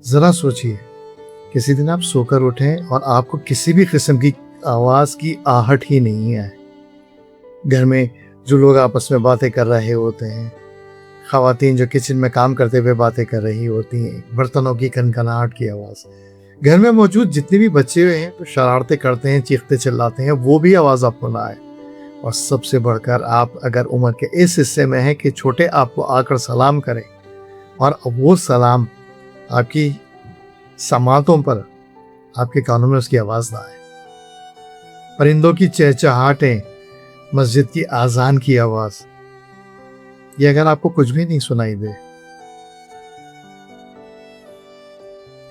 ذرا سوچئے، کسی دن آپ سو کر اٹھیں اور آپ کو کسی بھی قسم کی آواز کی آہٹ ہی نہیں ہے۔ گھر میں جو لوگ آپس میں باتیں کر رہے ہوتے ہیں، خواتین جو کچن میں کام کرتے ہوئے باتیں کر رہی ہوتی ہیں، برتنوں کی کھنکھناہٹ کی آواز، گھر میں موجود جتنے بھی بچے ہیں جو شرارتیں کرتے ہیں، چیختے چلاتے ہیں، وہ بھی آواز آپ کو نہ آئے۔ اور سب سے بڑھ کر آپ اگر عمر کے اس حصے میں ہیں کہ چھوٹے آپ کو آ کر سلام کریں اور وہ سلام آپ کی سماعتوں پر، آپ کے کانوں میں اس کی آواز نہ آئے۔ پرندوں کی چہچہاہٹیں، مسجد کی اذان کی آواز، یہ اگر آپ کو کچھ بھی نہیں سنائی دے،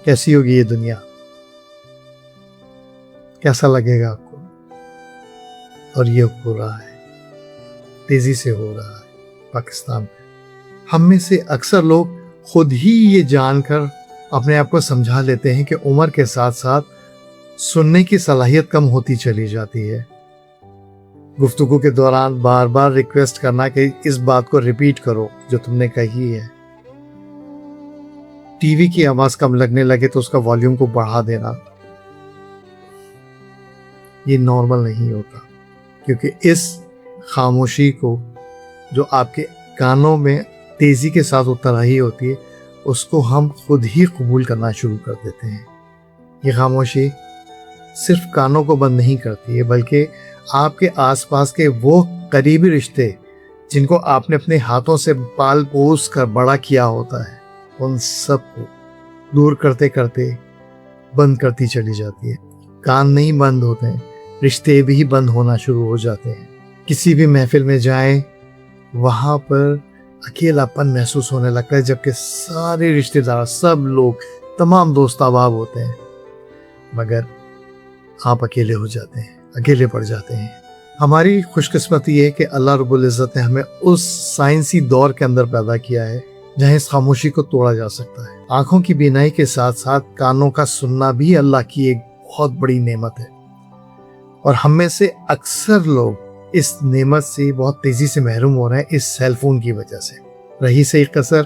کیسی ہوگی یہ دنیا؟ کیسا لگے گا آپ کو؟ اور یہ ہو رہا ہے، تیزی سے ہو رہا ہے پاکستان میں۔ ہم میں سے اکثر لوگ خود ہی یہ جان کر اپنے آپ کو سمجھا لیتے ہیں کہ عمر کے ساتھ ساتھ سننے کی صلاحیت کم ہوتی چلی جاتی ہے۔ گفتگو کے دوران بار بار ریکویسٹ کرنا کہ اس بات کو ریپیٹ کرو جو تم نے کہی ہے۔ ٹی وی کی آواز کم لگنے لگے تو اس کا والیوم کو بڑھا دینا، یہ نارمل نہیں ہوتا، کیونکہ اس خاموشی کو جو آپ کے کانوں میں تیزی کے ساتھ اتر رہی ہوتی ہے، اس کو ہم خود ہی قبول کرنا شروع کر دیتے ہیں۔ یہ خاموشی صرف کانوں کو بند نہیں کرتی ہے، بلکہ آپ کے آس پاس کے وہ قریبی رشتے جن کو آپ نے اپنے ہاتھوں سے پال پوس کر بڑا کیا ہوتا ہے، ان سب کو دور کرتے کرتے بند کرتی چلی جاتی ہے۔ کان نہیں بند ہوتے ہیں، رشتے بھی بند ہونا شروع ہو جاتے ہیں۔ کسی بھی محفل میں جائیں، وہاں پر اکیلا پن محسوس ہونے لگتا ہے، جبکہ سارے رشتے دار، سب لوگ، تمام دوست احباب ہوتے ہیں، مگر آپ اکیلے ہو جاتے ہیں، اکیلے پڑ جاتے ہیں۔ ہماری خوش قسمتی یہ ہے کہ اللہ رب العزت نے ہمیں اس سائنسی دور کے اندر پیدا کیا ہے جہاں اس خاموشی کو توڑا جا سکتا ہے۔ آنکھوں کی بینائی کے ساتھ ساتھ کانوں کا سننا بھی اللہ کی ایک بہت بڑی نعمت ہے، اور ہم میں سے اکثر لوگ اس نعمت سے بہت تیزی سے محروم ہو رہے ہیں اس سیل فون کی وجہ سے۔ رہی صحیح قصر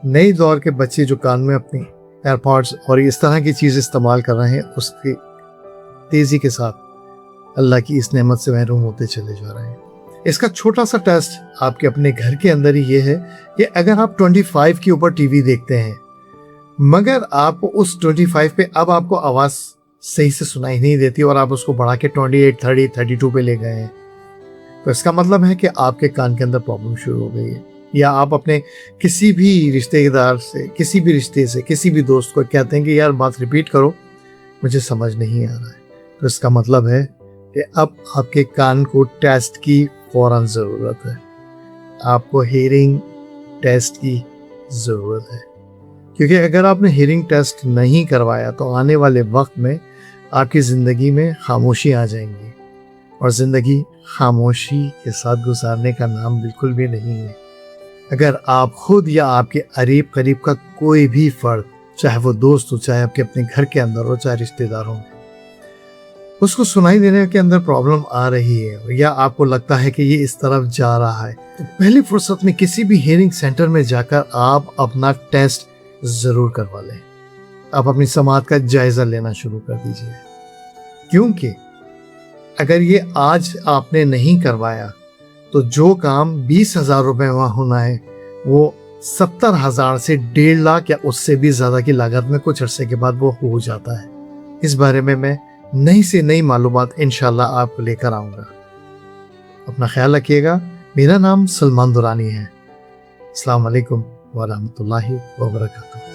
نئی دور کے بچے جو کان میں اپنی ایئر پوڈز اور اس طرح کی چیز استعمال کر رہے ہیں، اس کی تیزی کے ساتھ اللہ کی اس نعمت سے محروم ہوتے چلے جا رہے ہیں۔ اس کا چھوٹا سا ٹیسٹ آپ کے اپنے گھر کے اندر ہی یہ ہے کہ اگر آپ 25 کے اوپر ٹی وی دیکھتے ہیں، مگر آپ اس 25 پہ اب آپ کو آواز صحیح سے سنائی نہیں دیتی اور آپ اس کو بڑھا کے 28، 30، 32 پہ لے گئے ہیں، تو اس کا مطلب ہے کہ آپ کے کان کے اندر پرابلم شروع ہو گئی ہے، یا آپ اپنے کسی بھی رشتے دار سے، کسی بھی رشتے سے، کسی بھی دوست کو کہتے ہیں کہ یار بات ریپیٹ کرو، مجھے سمجھ نہیں آ رہا ہے، تو اس کا مطلب ہے کہ اب آپ کے کان کو ٹیسٹ کی فوراً ضرورت ہے، آپ کو ہیئرنگ ٹیسٹ کی ضرورت ہے، کیونکہ اگر آپ نے ہیئرنگ ٹیسٹ نہیں کروایا تو آنے والے وقت میں آپ کی زندگی میں خاموشی آ جائیں گی، اور زندگی خاموشی کے ساتھ گزارنے کا نام بالکل بھی نہیں ہے۔ اگر آپ خود یا آپ کے قریب کا کوئی بھی فرد، چاہے وہ دوست ہو، چاہے آپ کے اپنے گھر کے اندر ہو، چاہے رشتہ دار ہوں، اس کو سنائی دینے کے اندر پرابلم آ رہی ہے، یا آپ کو لگتا ہے کہ یہ اس طرف جا رہا ہے، تو پہلی فرصت میں کسی بھی ہیئرنگ سینٹر میں جا کر آپ اپنا ٹیسٹ ضرور کروا لیں۔ آپ اپنی سماعت کا جائزہ لینا شروع کر دیجئے، کیونکہ اگر یہ آج آپ نے نہیں کروایا تو جو کام 20,000 روپے وہاں ہونا ہے، وہ 70,000 سے 1.5 لاکھ یا اس سے بھی زیادہ کی لاگت میں کچھ عرصے کے بعد وہ ہو جاتا ہے۔ اس بارے میں نئی سے نئی معلومات انشاءاللہ آپ کو لے کر آؤں گا۔ اپنا خیال رکھیے گا۔ میرا نام سلمان درانی ہے۔ السلام علیکم ورحمۃ اللہ وبرکاتہ۔